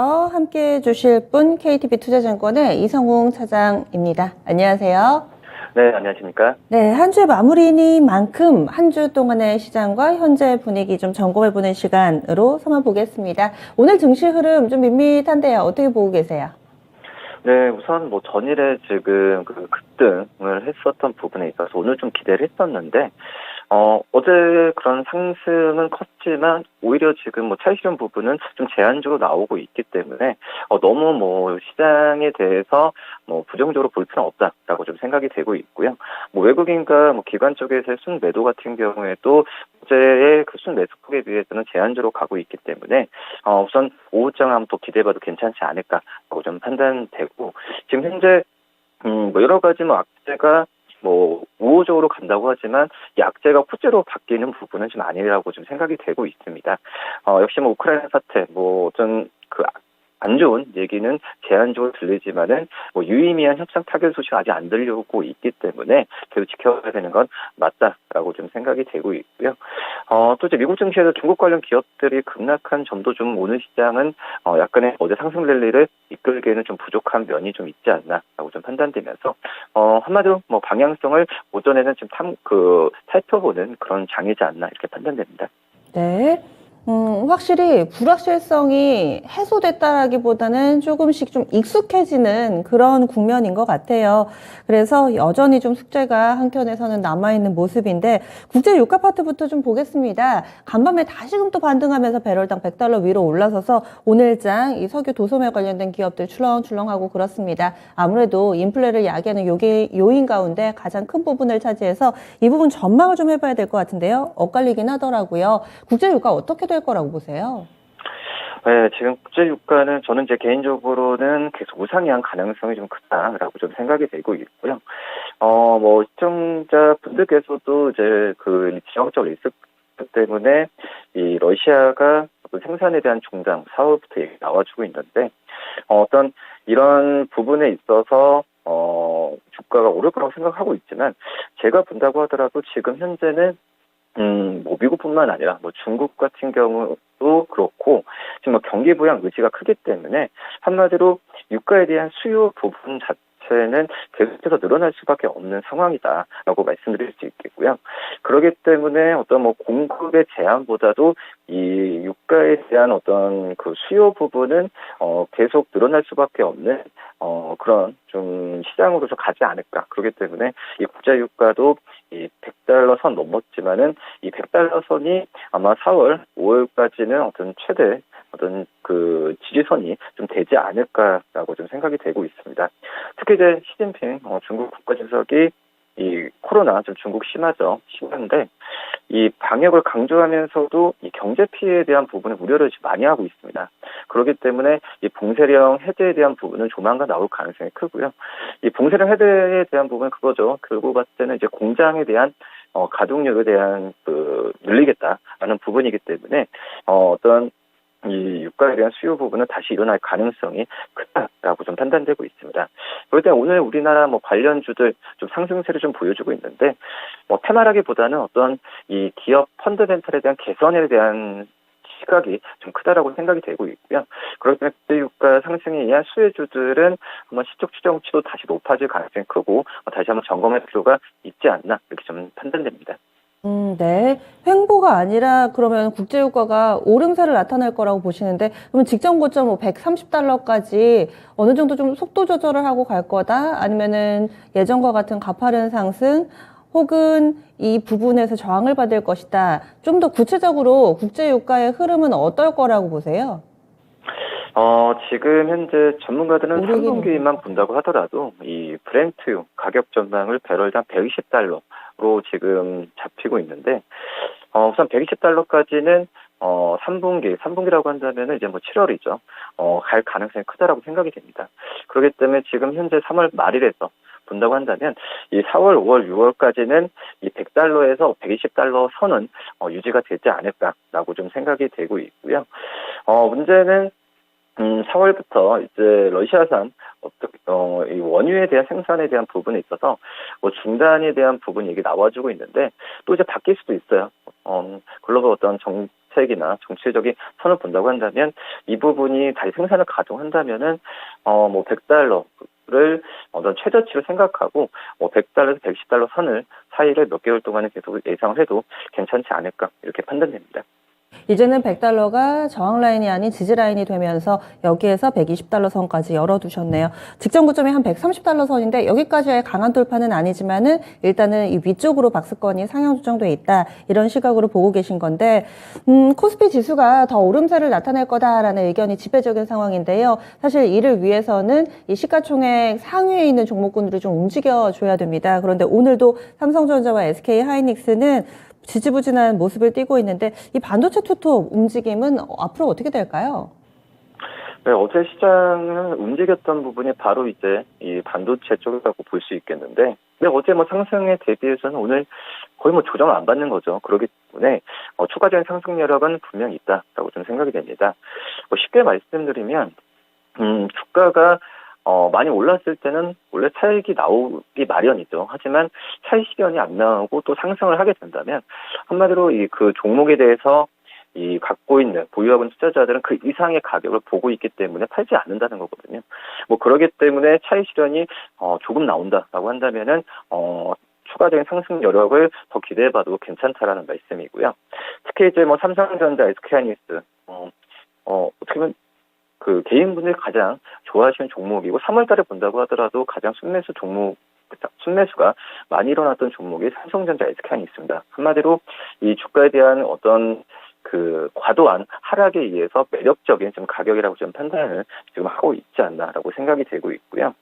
함께 해주실 분 KTB 투자증권의 이성웅 차장입니다. 안녕하세요. 네, 안녕하십니까? 네, 한 주의 마무리니만큼 한 주 동안의 시장과 현재 분위기 좀 점검해보는 시간으로 삼아보겠습니다. 오늘 증시 흐름 좀 밋밋한데요. 어떻게 보고 계세요? 네, 우선 전일에 지금 급등을 했었던 부분에 있어서 오늘 좀 기대를 했었는데, 어제 그런 상승은 컸지만 오히려 지금 차익실현 부분은 좀 제한적으로 나오고 있기 때문에 너무 시장에 대해서 부정적으로 볼 필요는 없다라고 좀 생각이 되고 있고요. 외국인과 기관 쪽에서의 순매도 같은 경우에도 어제의 그 순매수폭에 비해서는 제한적으로 가고 있기 때문에 우선 오후장 한번 또 기대해봐도 괜찮지 않을까라고 좀 판단되고, 지금 현재 여러 가지 악재가 우호적으로 간다고 하지만 이 악재가 호재로 바뀌는 부분은 좀 아니라고 좀 생각이 되고 있습니다. 역시 우크라이나 사태 어떤 안 좋은 얘기는 제한적으로 들리지만은 유의미한 협상 타결 소식 아직 안 들려오고 있기 때문에 계속 지켜봐야 되는 건 맞다라고 좀 생각이 되고 있고요. 또 이제 미국 증시에서 중국 관련 기업들이 급락한 점도 좀 오늘 시장은 약간의 어제 상승 랠리를 이끌기에는 좀 부족한 면이 좀 있지 않나라고 좀 판단되면서 한마디로 방향성을 오전에는 좀 살펴보는 그런 장이지 않나 이렇게 판단됩니다. 네. 확실히 불확실성이 해소됐다라기보다는 조금씩 좀 익숙해지는 그런 국면인 것 같아요. 그래서 여전히 좀 숙제가 한켠에서는 남아있는 모습인데, 국제 유가 파트부터 좀 보겠습니다. 간밤에 다시금 또 반등하면서 배럴당 $100 위로 올라서서 오늘장 이 석유 도소매 관련된 기업들 출렁출렁하고 그렇습니다. 아무래도 인플레를 야기하는 요인 가운데 가장 큰 부분을 차지해서 이 부분 전망을 좀 해봐야 될 것 같은데요. 엇갈리긴 하더라고요. 국제 유가 어떻게 될 거라고 보세요? 네, 지금 국제 유가는 저는 이제 개인적으로는 계속 우상향 가능성이 좀 크다라고 좀 생각이 되고 있고요. 시청자분들께서도 이제 지역적 리스크 때문에 이 러시아가 생산에 대한 중단 4월부터 얘기 나와주고 있는데, 어떤 이런 부분에 있어서 주가가 오를 거라고 생각하고 있지만, 제가 본다고 하더라도 지금 현재는 미국뿐만 아니라 중국 같은 경우도 그렇고 지금 경기 부양 의지가 크기 때문에 한마디로 유가에 대한 수요 부분 자체는 계속해서 늘어날 수밖에 없는 상황이다라고 말씀드릴 수 있겠고요. 그렇기 때문에 어떤 공급의 제한보다도 이 유가에 대한 어떤 수요 부분은 계속 늘어날 수밖에 없는 그런 좀 시장으로서 가지 않을까. 그렇기 때문에 이 국제 유가도 이 $100 선 넘었지만은 이 $100 선이 아마 4월, 5월까지는 어떤 최대 지지선이 좀 되지 않을까라고 좀 생각이 되고 있습니다. 특히 이제 시진핑 중국 국가주석이 이 코로나 좀 중국 심한데 이 방역을 강조하면서도 이 경제 피해에 대한 부분에 우려를 많이 하고 있습니다. 그렇기 때문에 이 봉쇄령 해제에 대한 부분은 조만간 나올 가능성이 크고요. 이 봉쇄령 해제에 대한 부분은 그거죠. 결국 봤을 때는 이제 공장에 대한 가동률에 대한 늘리겠다라는 부분이기 때문에 어떤 이 유가에 대한 수요 부분은 다시 일어날 가능성이 크다라고 좀 판단되고 있습니다. 그럴 때 오늘 우리나라 관련주들 좀 상승세를 좀 보여주고 있는데, 테마라기보다는 어떤 이 기업 펀더멘털에 대한 개선에 대한 시각이 좀 크다라고 생각이 되고 있고요. 그렇기 때문에 국제 유가 상승에 의한 수혜주들은 한번 시적 추정치도 다시 높아질 가능성이 크고 다시 한번 점검할 필요가 있지 않나 이렇게 좀 판단됩니다. 네. 횡보가 아니라 그러면 국제유가가 오름세를 나타낼 거라고 보시는데, 그러면 직전 고점 $130까지 어느 정도 좀 속도 조절을 하고 갈 거다? 아니면은 예전과 같은 가파른 상승, 혹은 이 부분에서 저항을 받을 것이다? 좀 더 구체적으로 국제유가의 흐름은 어떨 거라고 보세요? 지금 현재 전문가들은 3분기만 본다고 하더라도 이 브렌트유 가격 전망을 배럴당 $120로 지금 잡히고 있는데, 우선 $120까지는 3분기라고 한다면은 이제 7월이죠. 갈 가능성이 크다라고 생각이 됩니다. 그렇기 때문에 지금 현재 3월 말일에서 본다고 한다면 이 4월, 5월, 6월까지는 이 $100에서 $120 선은 유지가 되지 않을까라고 좀 생각이 되고 있고요. 문제는 4월부터 이제 러시아산 이 원유에 대한 생산에 대한 부분에 있어서 중단에 대한 부분 얘기 나와주고 있는데, 또 이제 바뀔 수도 있어요. 글로벌 어떤 정책 정책이나 정치적인 선을 본다고 한다면 이 부분이 다시 생산을 가동한다면은 뭐 100달러를 어떤 최저치로 생각하고 뭐 100달러에서 110달러 선을 사이를 몇 개월 동안은 계속 예상을 해도 괜찮지 않을까 이렇게 판단됩니다. 이제는 100달러가 저항 라인이 아닌 지지 라인이 되면서 여기에서 120달러 선까지 열어두셨네요. 직전 고점이 한 130달러 선인데 여기까지의 강한 돌파는 아니지만은 일단은 이 위쪽으로 박스권이 상향 조정돼 있다. 이런 시각으로 보고 계신 건데 코스피 지수가 더 오름세를 나타낼 거다라는 의견이 지배적인 상황인데요. 사실 이를 위해서는 이 시가총액 상위에 있는 종목군들이 좀 움직여줘야 됩니다. 그런데 오늘도 삼성전자와 SK하이닉스는 지지부진한 모습을 띠고 있는데 이 반도체 투톱 움직임은 앞으로 어떻게 될까요? 네, 어제 시장을 움직였던 부분이 바로 이제 이 반도체 쪽이라고 볼 수 있겠는데, 근데 어제 뭐 상승에 대비해서는 오늘 거의 뭐 조정을 안 받는 거죠. 그렇기 때문에 추가적인 상승 여력은 분명히 있다라고 좀 생각이 됩니다. 뭐 쉽게 말씀드리면, 주가가 많이 올랐을 때는 원래 차익이 나오기 마련이죠. 하지만 차익 실현이 안 나오고 또 상승을 하게 된다면 한마디로 이 그 종목에 대해서 이 갖고 있는 보유하고 있는 투자자들은 그 이상의 가격을 보고 있기 때문에 팔지 않는다는 거거든요. 뭐 그러기 때문에 차익 실현이 조금 나온다라고 한다면은 추가적인 상승 여력을 더 기대해봐도 괜찮다라는 말씀이고요. 특히 이제 뭐 삼성전자, SK하이닉스 어떻게 보면 그 개인분들이 가장 좋아하시는 종목이고 3월달에 본다고 하더라도 가장 순매수가 많이 일어났던 종목이 삼성전자, SK하이닉스입니다. 한마디로 이 주가에 대한 어떤 그 과도한 하락에 의해서 매력적인 좀 가격이라고 좀 판단을 지금 하고 있지 않나라고 생각이 되고 있고요.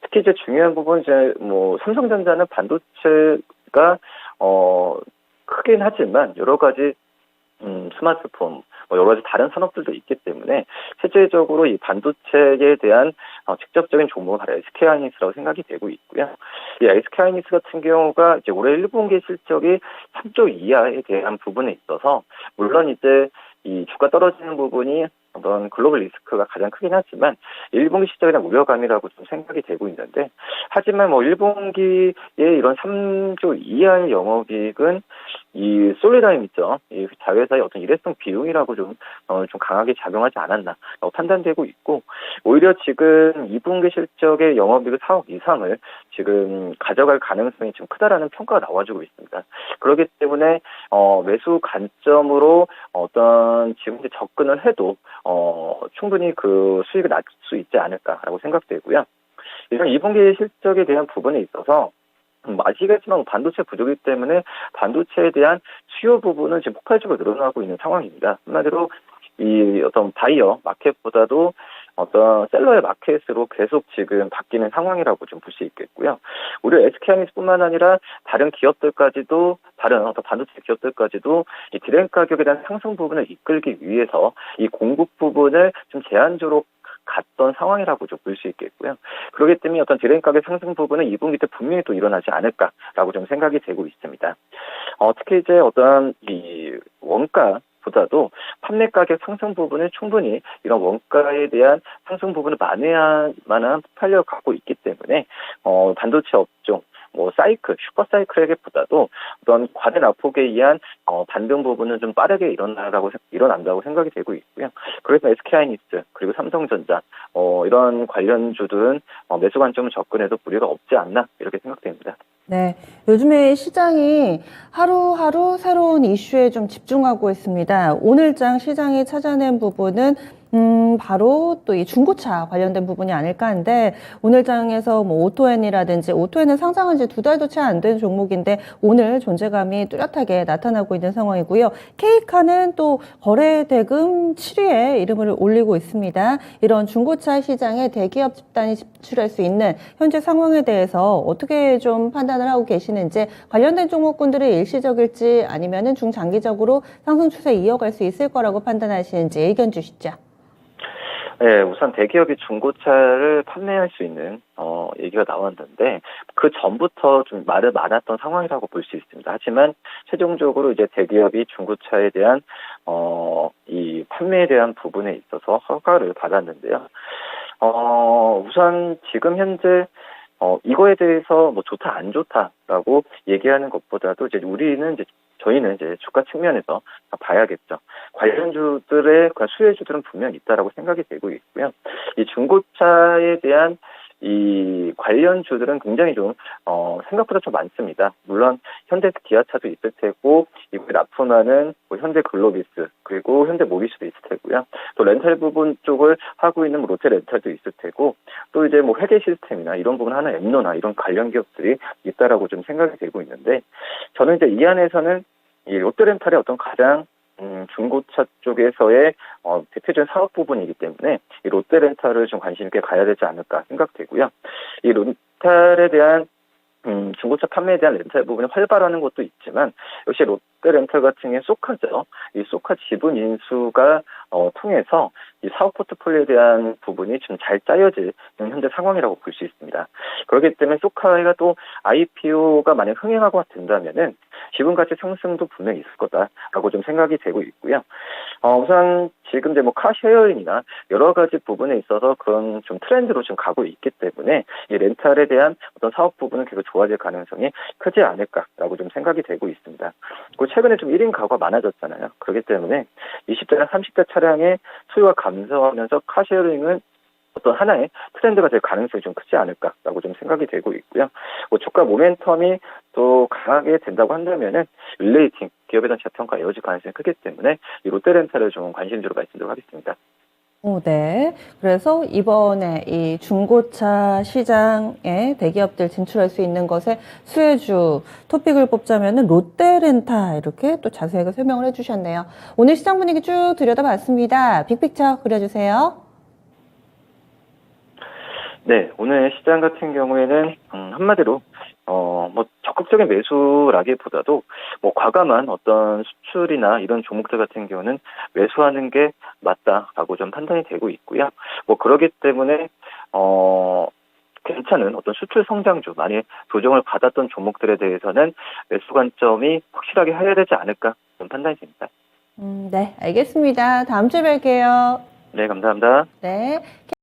특히 이제 중요한 부분 이제 뭐 삼성전자는 반도체가 크긴 하지만 여러 가지 스마트폰, 뭐 여러 가지 다른 산업들도 있기 때문에 실제적으로 이 반도체에 대한 직접적인 종목은 바로 SK하이닉스라고 생각이 되고 있고요. 이 SK하이닉스 같은 경우가 이제 올해 1분기 실적이 3조 이하에 대한 부분에 있어서 물론 이제 이 주가 떨어지는 부분이 어떤 글로벌 리스크가 가장 크긴 하지만 1분기 실적에 대한 우려감이라고 좀 생각이 되고 있는데 하지만 뭐 1분기에 이런 3조 이하의 영업이익은 이 솔리다임 있죠. 이 자회사의 어떤 일회성 비용이라고 좀 강하게 작용하지 않았나 판단되고 있고 오히려 지금 2분기 실적의 영업이익 4억 이상을 지금 가져갈 가능성이 좀 크다라는 평가가 나와주고 있습니다. 그렇기 때문에 매수 관점으로 어떤 지금 이제 접근을 해도 충분히 그 수익을 낮출 수 있지 않을까라고 생각되고요. 이런 2분기 실적에 대한 부분에 있어서 아시겠지만 반도체 부족이기 때문에 반도체에 대한 수요 부분은 지금 폭발적으로 늘어나고 있는 상황입니다. 한마디로 이 어떤 바이어 마켓보다도 어떤 셀러의 마켓으로 계속 지금 바뀌는 상황이라고 좀 볼 수 있겠고요. 우리 SK하이닉스뿐만 아니라 다른 기업들까지도 다른 어떤 반도체 기업들까지도 이 디램 가격에 대한 상승 부분을 이끌기 위해서 이 공급 부분을 좀 제한적으로 갔던 상황이라고 좀 볼 수 있겠고요. 그렇기 때문에 어떤 디램 가격 상승 부분은 2분기 때 분명히 또 일어나지 않을까라고 좀 생각이 되고 있습니다. 특히 이제 어떤 이 원가 보다도 판매 가격 상승 부분을 충분히 이런 원가에 대한 상승 부분을 만회할 만한 폭발력을 갖고 있기 때문에 반도체 업종 뭐 사이클, 슈퍼 사이클에게보다도 어떤 과대 낙폭에 의한 반등 부분은 좀 빠르게 일어난다고 생각이 되고 있고요. 그래서 SK하이닉스 그리고 삼성전자 이런 관련주들은 매수 관점을 접근해도 무리가 없지 않나 이렇게 생각됩니다. 네, 요즘에 시장이 하루하루 새로운 이슈에 좀 집중하고 있습니다. 오늘장 시장이 찾아낸 부분은 바로 또 이 중고차 관련된 부분이 아닐까 하는데 오늘장에서 뭐 오토엔이라든지 오토엔은 상장한 지 2달도 채 안 된 종목인데 오늘 존재감이 뚜렷하게 나타나고 있는 상황이고요. K카는 또 거래 대금 7위에 이름을 올리고 있습니다. 이런 중고차 시장에 대기업 집단이 진출할 수 있는 현재 상황에 대해서 어떻게 좀 판단을 하고 계시는지 관련된 종목군들이 일시적일지 아니면은 중장기적으로 상승 추세 이어갈 수 있을 거라고 판단하시는지 의견 주시죠. 네, 우선 대기업이 중고차를 판매할 수 있는 얘기가 나왔는데 그 전부터 좀 말을 많았던 상황이라고 볼 수 있습니다. 하지만 최종적으로 이제 대기업이 중고차에 대한 이 판매에 대한 부분에 있어서 허가를 받았는데요. 우선 지금 현재 이거에 대해서 뭐 좋다 안 좋다라고 얘기하는 것보다도 이제 우리는 이제 저희는 이제 주가 측면에서 봐야겠죠. 관련주들의 수혜주들은 분명히 있다라고 생각이 되고 있고요. 이 중고차에 대한 이 관련주들은 굉장히 좀 생각보다 좀 많습니다. 물론 현대 기아차도 있을 테고 이걸 납품하는 뭐 현대 글로비스 그리고 현대 모비스도 있을 테고요. 또 렌탈 부분 쪽을 하고 있는 뭐 롯데 렌탈도 있을 테고 또 이제 뭐 회계 시스템이나 이런 부분 하나 엠노나 이런 관련 기업들이 있다라고 좀 생각이 되고 있는데 저는 이제 이 안에서는 이 롯데 렌탈의 어떤 가장 중고차 쪽에서의 대표적인 사업 부분이기 때문에 이 롯데 렌탈을 좀 관심 있게 가야 되지 않을까 생각되고요. 이 렌탈에 대한 중고차 판매에 대한 렌탈 부분이 활발하는 것도 있지만 역시 롯데 렌탈 같은 경우에 쏘카죠. 이 쏘카 지분 인수가 통해서 이 사업 포트폴리오에 대한 부분이 좀 잘 짜여지는 현재 상황이라고 볼 수 있습니다. 그렇기 때문에 쏘카가 또 IPO가 만약 흥행하고 된다면은 지분 가치 상승도 분명히 있을 거다라고 좀 생각이 되고 있고요. 우선 지금 이제 뭐 카쉐어링이나 여러 가지 부분에 있어서 그런 좀 트렌드로 좀 가고 있기 때문에 이 렌탈에 대한 어떤 사업 부분은 계속 좋아질 가능성이 크지 않을까라고 좀 생각이 되고 있습니다. 그리고 최근에 좀 1인 가구가 많아졌잖아요. 그렇기 때문에 20대나 30대 차량의 수요가 감소하면서 카쉐어링은 어떤 하나의 트렌드가 될 가능성이 좀 크지 않을까라고 좀 생각이 되고 있고요. 뭐 주가 모멘텀이 또 강하게 된다고 한다면은 릴레이팅 기업에 대한 재평가 이어질 가능성이 크기 때문에 이 롯데렌탈을 좀 관심주로 말씀드리도록 하겠습니다. 네. 그래서 이번에 이 중고차 시장에 대기업들 진출할 수 있는 것에 수혜주 토픽을 뽑자면은 롯데렌탈 이렇게 또 자세하게 설명을 해주셨네요. 오늘 시장 분위기 쭉 들여다봤습니다. 빅픽처 그려주세요. 네, 오늘 시장 같은 경우에는 한마디로 뭐 적극적인 매수라기보다도 뭐 과감한 어떤 수출이나 이런 종목들 같은 경우는 매수하는 게 맞다라고 좀 판단이 되고 있고요. 뭐 그러기 때문에 괜찮은 어떤 수출 성장주 많이 조정을 받았던 종목들에 대해서는 매수 관점이 확실하게 해야 되지 않을까 좀 판단이 됩니다. 네, 알겠습니다. 다음 주에 뵐게요. 네, 감사합니다. 네.